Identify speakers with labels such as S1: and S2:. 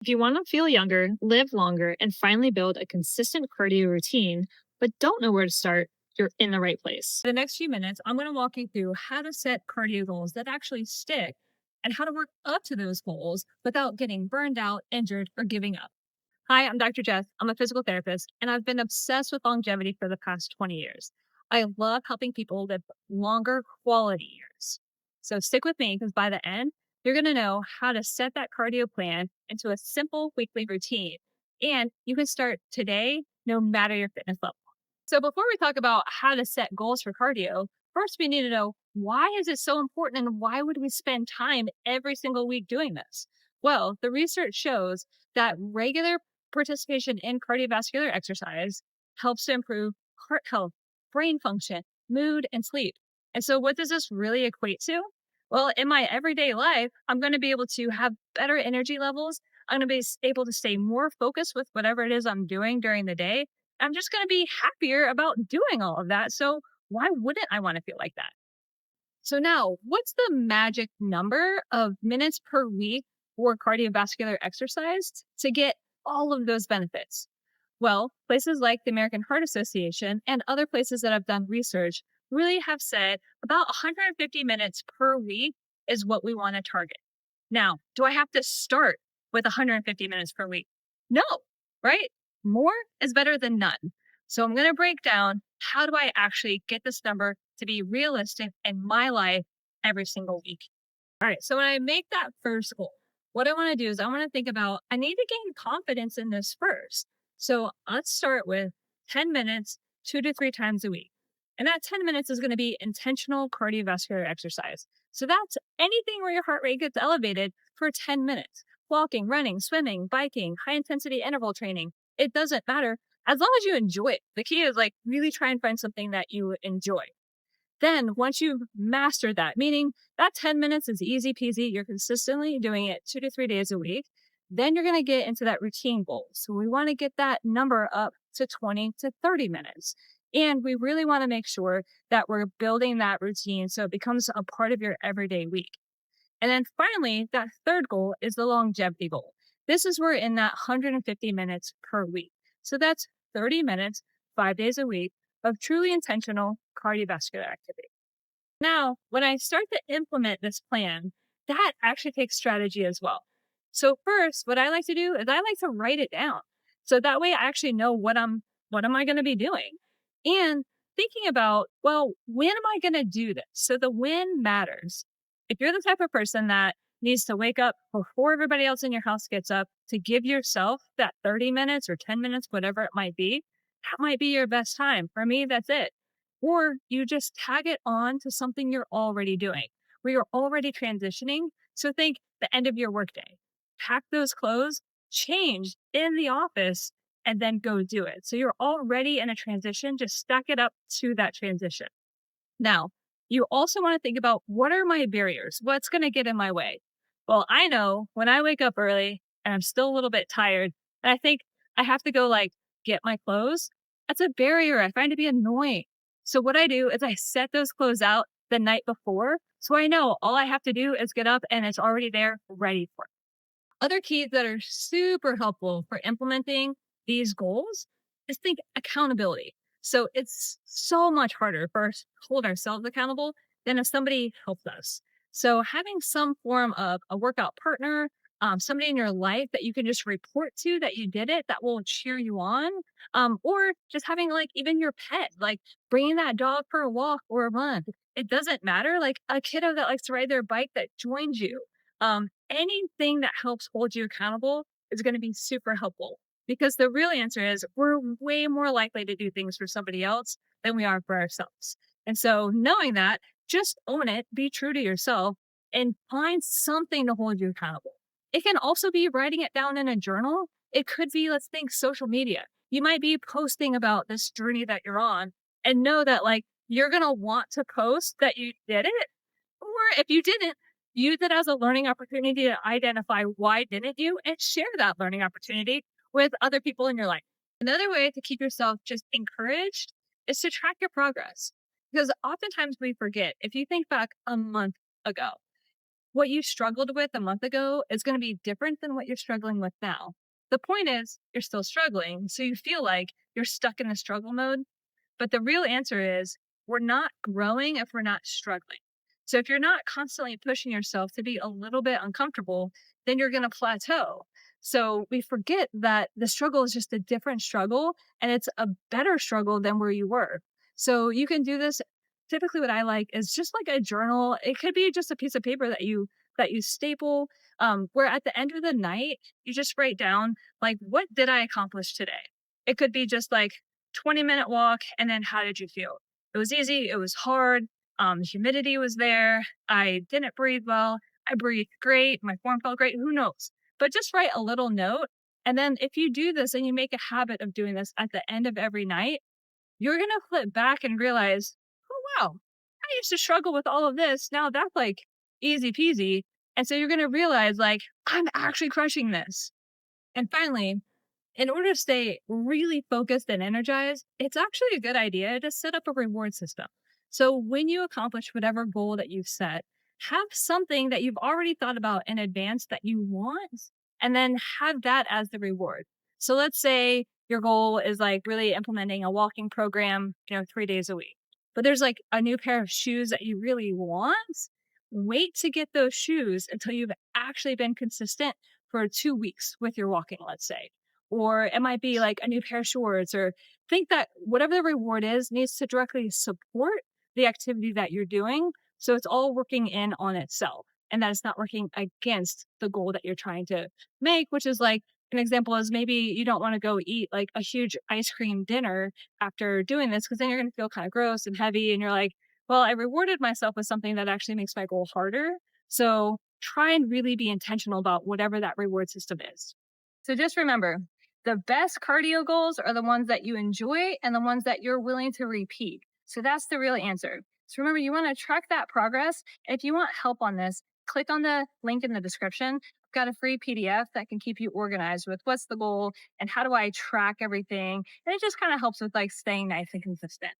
S1: If you want to feel younger, live longer, and finally build a consistent cardio routine, but don't know where to start, you're in the right place. The next few minutes, I'm going to walk you through how to set cardio goals that actually stick and how to work up to those goals without getting burned out, injured, or giving up. Hi, I'm Dr. Jess. I'm a physical therapist, and I've been obsessed with longevity for the past 20 years. I love helping people live longer quality years. So stick with me because by the end, you're going to know how to set that cardio plan into a simple weekly routine. And you can start today, no matter your fitness level. So before we talk about how to set goals for cardio, first we need to know why is it so important and why would we spend time every single week doing this? Well, the research shows that regular participation in cardiovascular exercise helps to improve heart health, brain function, mood, and sleep. And so, what does this really equate to? Well, in my everyday life, I'm going to be able to have better energy levels. I'm going to be able to stay more focused with whatever it is I'm doing during the day. I'm just going to be happier about doing all of that. So, why wouldn't I want to feel like that? So, now what's the magic number of minutes per week for cardiovascular exercise to get all of those benefits? Well, places like the American Heart Association and other places that have done research really have said about 150 minutes per week is what we want to target. Now, do I have to start with 150 minutes per week? No, right? More is better than none. So I'm going to break down how do I actually get this number to be realistic in my life every single week. All right. So when I make that first goal, what I want to do is I want to think about I need to gain confidence in this first. So let's start with 10 minutes, 2 to 3 times a week. And that 10 minutes is going to be intentional cardiovascular exercise. So that's anything where your heart rate gets elevated for 10 minutes. Walking, running, swimming, biking, high intensity interval training. It doesn't matter as long as you enjoy it. The key is like really try and find something that you enjoy. Then once you've mastered that, meaning that 10 minutes is easy peasy, you're consistently doing it 2 to 3 days a week, then you're going to get into that routine goal. So we want to get that number up to 20 to 30 minutes. And we really want to make sure that we're building that routine so it becomes a part of your everyday week. And then finally, that third goal is the longevity goal. This is where in that 150 minutes per week. So that's 30 minutes, 5 days a week of truly intentional cardiovascular activity. Now, when I start to implement this plan, that actually takes strategy as well. So first, what I like to do is I like to write it down. So that way I actually know what am I going to be doing? And thinking about, well, when am I going to do this? So the when matters. If you're the type of person that needs to wake up before everybody else in your house gets up to give yourself that 30 minutes or 10 minutes, whatever it might be, that might be your best time. For me, that's it. Or you just tag it on to something you're already doing, where you're already transitioning. So think the end of your workday. Pack those clothes, change in the office, and then go do it. So you're already in a transition, just stack it up to that transition. Now, you also want to think about what are my barriers? What's going to get in my way? Well, I know when I wake up early and I'm still a little bit tired, and I think I have to go like get my clothes, that's a barrier. I find to be annoying. So what I do is I set those clothes out the night before. So I know all I have to do is get up and it's already there ready for it. Other keys that are super helpful for implementing these goals is think accountability. So it's so much harder for us to hold ourselves accountable than if somebody helped us. So having some form of a workout partner, somebody in your life that you can just report to that you did it, that will cheer you on, or just having like even your pet, like bringing that dog for a walk or a run. It doesn't matter. Like a kiddo that likes to ride their bike that joins you. Anything that helps hold you accountable is going to be super helpful because the real answer is we're way more likely to do things for somebody else than we are for ourselves. And so knowing that, just own it, be true to yourself, and find something to hold you accountable. It can also be writing it down in a journal. It could be, let's think, social media. You might be posting about this journey that you're on and know that like you're going to want to post that you did it. Or if you didn't, use it as a learning opportunity to identify why didn't you and share that learning opportunity with other people in your life. Another way to keep yourself just encouraged is to track your progress because oftentimes we forget. If you think back a month ago, What you struggled with a month ago is going to be different than what you're struggling with now. The point is, you're still struggling. So you feel like you're stuck in the struggle mode. But the real answer is we're not growing if we're not struggling. So if you're not constantly pushing yourself to be a little bit uncomfortable, then you're going to plateau. So we forget that the struggle is just a different struggle and it's a better struggle than where you were. So you can do this. Typically what I like is just like a journal. It could be just a piece of paper that you staple where at the end of the night you just write down like what did I accomplish today? It could be just like 20-minute walk. And then how did you feel? It was easy. It was hard. Humidity was there. I didn't breathe well. I breathed great. My form felt great. Who knows? But just write a little note. And then if you do this and you make a habit of doing this at the end of every night, you're going to flip back and realize, oh, wow, I used to struggle with all of this. Now that's like easy peasy. And so you're going to realize, like, I'm actually crushing this. And finally, in order to stay really focused and energized, it's actually a good idea to set up a reward system. So when you accomplish whatever goal that you've set, have something that you've already thought about in advance that you want, and then have that as the reward. So let's say your goal is like really implementing a walking program, 3 days a week, but there's like a new pair of shoes that you really want. Wait to get those shoes until you've actually been consistent for 2 weeks with your walking, let's say. Or it might be like a new pair of shorts, or think that whatever the reward is needs to directly support the activity that you're doing. So it's all working in on itself and that it's not working against the goal that you're trying to make, which is like an example is maybe you don't want to go eat like a huge ice cream dinner after doing this because then you're going to feel kind of gross and heavy. And you're like, well, I rewarded myself with something that actually makes my goal harder. So try and really be intentional about whatever that reward system is. So just remember, the best cardio goals are the ones that you enjoy and the ones that you're willing to repeat. So that's the real answer. So remember, you want to track that progress. If you want help on this, click on the link in the description. I've got a free PDF that can keep you organized with what's the goal and how do I track everything. And it just kind of helps with like staying nice and consistent.